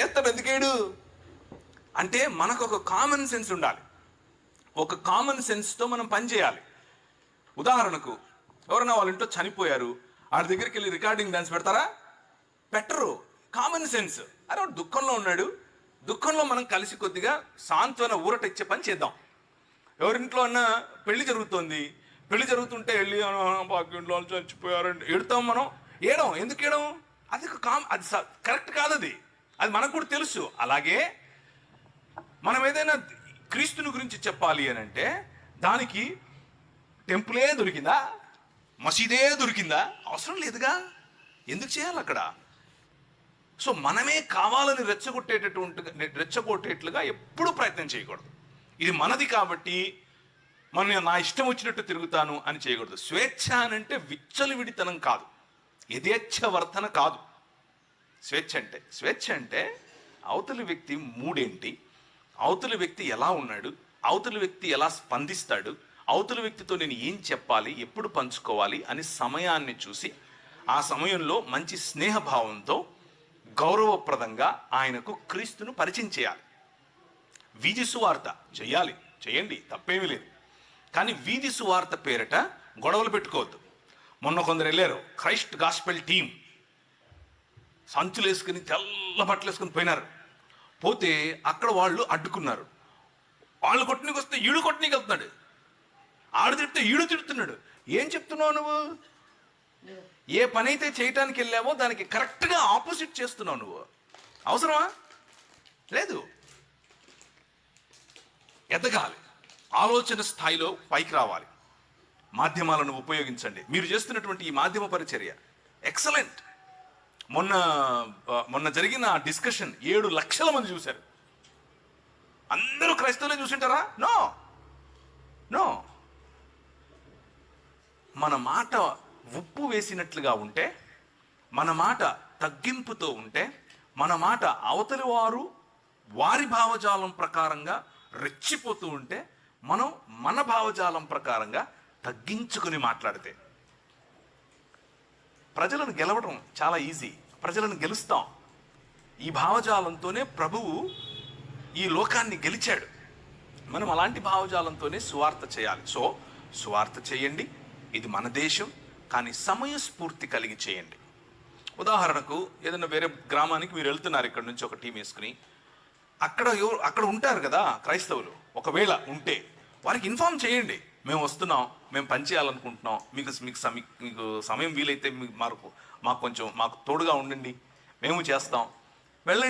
వేస్తాడు, ఎందుకేడు అంటే మనకు ఒక కామన్ సెన్స్ ఉండాలి. ఒక కామన్ సెన్స్తో మనం పనిచేయాలి. ఉదాహరణకు ఎవరైనా వాళ్ళ ఇంట్లో చనిపోయారు, వాడి దగ్గరికి వెళ్ళి రికార్డింగ్ డాన్స్ పెడతారా? పెట్టరు. Common sense. అరే వాడు దుఃఖంలో ఉన్నాడు, దుఃఖంలో మనం కలిసి కొద్దిగా సాంత్వన ఊరట ఇచ్చే పని చేద్దాం. ఎవరింట్లో అన్నా పెళ్లి జరుగుతుంది, పెళ్లి జరుగుతుంటే వెళ్ళి ఇంట్లో చచ్చిపోయారండి ఏడుతాం మనం. ఎందుకు ఏడం? అది అది కరెక్ట్ కాదు, అది మనకు కూడా తెలుసు. అలాగే మనం ఏదైనా క్రీస్తుని గురించి చెప్పాలి అని అంటే దానికి టెంపులే దొరికిందా, మసీదే దొరికిందా? అవసరం లేదుగా, ఎందుకు చేయాలి అక్కడ? సో మనమే కావాలని రెచ్చగొట్టేట్లుగా ఎప్పుడూ ప్రయత్నం చేయకూడదు. ఇది మనది కాబట్టి నా ఇష్టం వచ్చినట్టు తిరుగుతాను అని చేయకూడదు. స్వేచ్ఛ అనంటే విచ్చలవిడితనం కాదు, యథేచ్ఛవర్తన కాదు. స్వేచ్ఛ అంటే అవతలి వ్యక్తి మూడేంటి, అవతలి వ్యక్తి ఎలా ఉన్నాడు, అవతలి వ్యక్తి ఎలా స్పందిస్తాడు, అవతలి వ్యక్తితో నేను ఏం చెప్పాలి, ఎప్పుడు పంచుకోవాలి అని సమయాన్ని చూసి ఆ సమయంలో మంచి స్నేహభావంతో గౌరవప్రదంగా ఆయనకు క్రీస్తును పరిచయం చేయాలి. వీధి సువార్త చేయండి, తప్పేమీ లేదు. కానీ వీధి సువార్త పేరిట గొడవలు పెట్టుకోవద్దు. మొన్న కొందరు వెళ్ళారు, క్రైస్ట్ గాస్పెల్ టీం, సంచులు వేసుకుని తెల్ల బట్టలు వేసుకుని పోయినారు. పోతే అక్కడ వాళ్ళు అడ్డుకున్నారు. వాళ్ళు కొట్టనికి వస్తే ఈడు కొట్టనికి వెళ్తున్నాడు, ఆడు తిడితే ఈడు తిడుతున్నాడు. ఏం చెప్తున్నావు నువ్వు? ఏ పని అయితే చేయటానికి వెళ్ళావో దానికి కరెక్ట్గా ఆపోజిట్ చేస్తున్నావు నువ్వు. అవసరమా? లేదు. ఎదగాలి, ఆలోచన స్థాయిలో పైకి రావాలి. మాధ్యమాలను ఉపయోగించండి. మీరు చేస్తున్నటువంటి ఈ మాధ్యమ పరిచర్య ఎక్సలెంట్. మొన్న జరిగిన డిస్కషన్ 7 లక్షల మంది చూశారు. అందరూ క్రైస్తవులే చూసింటారా? నో. మన మాట ఉప్పు వేసినట్లుగా ఉంటే, మన మాట తగ్గింపుతో ఉంటే, మన మాట అవతలి వారి భావజాలం ప్రకారంగా రెచ్చిపోతూ ఉంటే, మనం మన భావజాలం ప్రకారంగా తగ్గించుకుని మాట్లాడితే ప్రజలను గెలవడం చాలా ఈజీ. ప్రజలను గెలుస్తాం. ఈ భావజాలంతోనే ప్రభువు ఈ లోకాన్ని గెలిచాడు. మనం అలాంటి భావజాలంతోనే సువార్త చేయాలి. సో సువార్త చేయండి, ఇది మన దేశం, కానీ సమయస్ఫూర్తి కలిగి చేయండి. ఉదాహరణకు ఏదైనా వేరే గ్రామానికి మీరు వెళ్తున్నారు, ఇక్కడ నుంచి ఒక టీం వేసుకుని, అక్కడ ఉంటారు కదా క్రైస్తవులు. ఒకవేళ ఉంటే వారికి ఇన్ఫార్మ్ చేయండి, మేము వస్తున్నాం, మేము పని చేయాలనుకుంటున్నాం, మీకు సమయం వీలైతే మాకు తోడుగా ఉండండి, మేము చేస్తాం, వెళ్ళండి.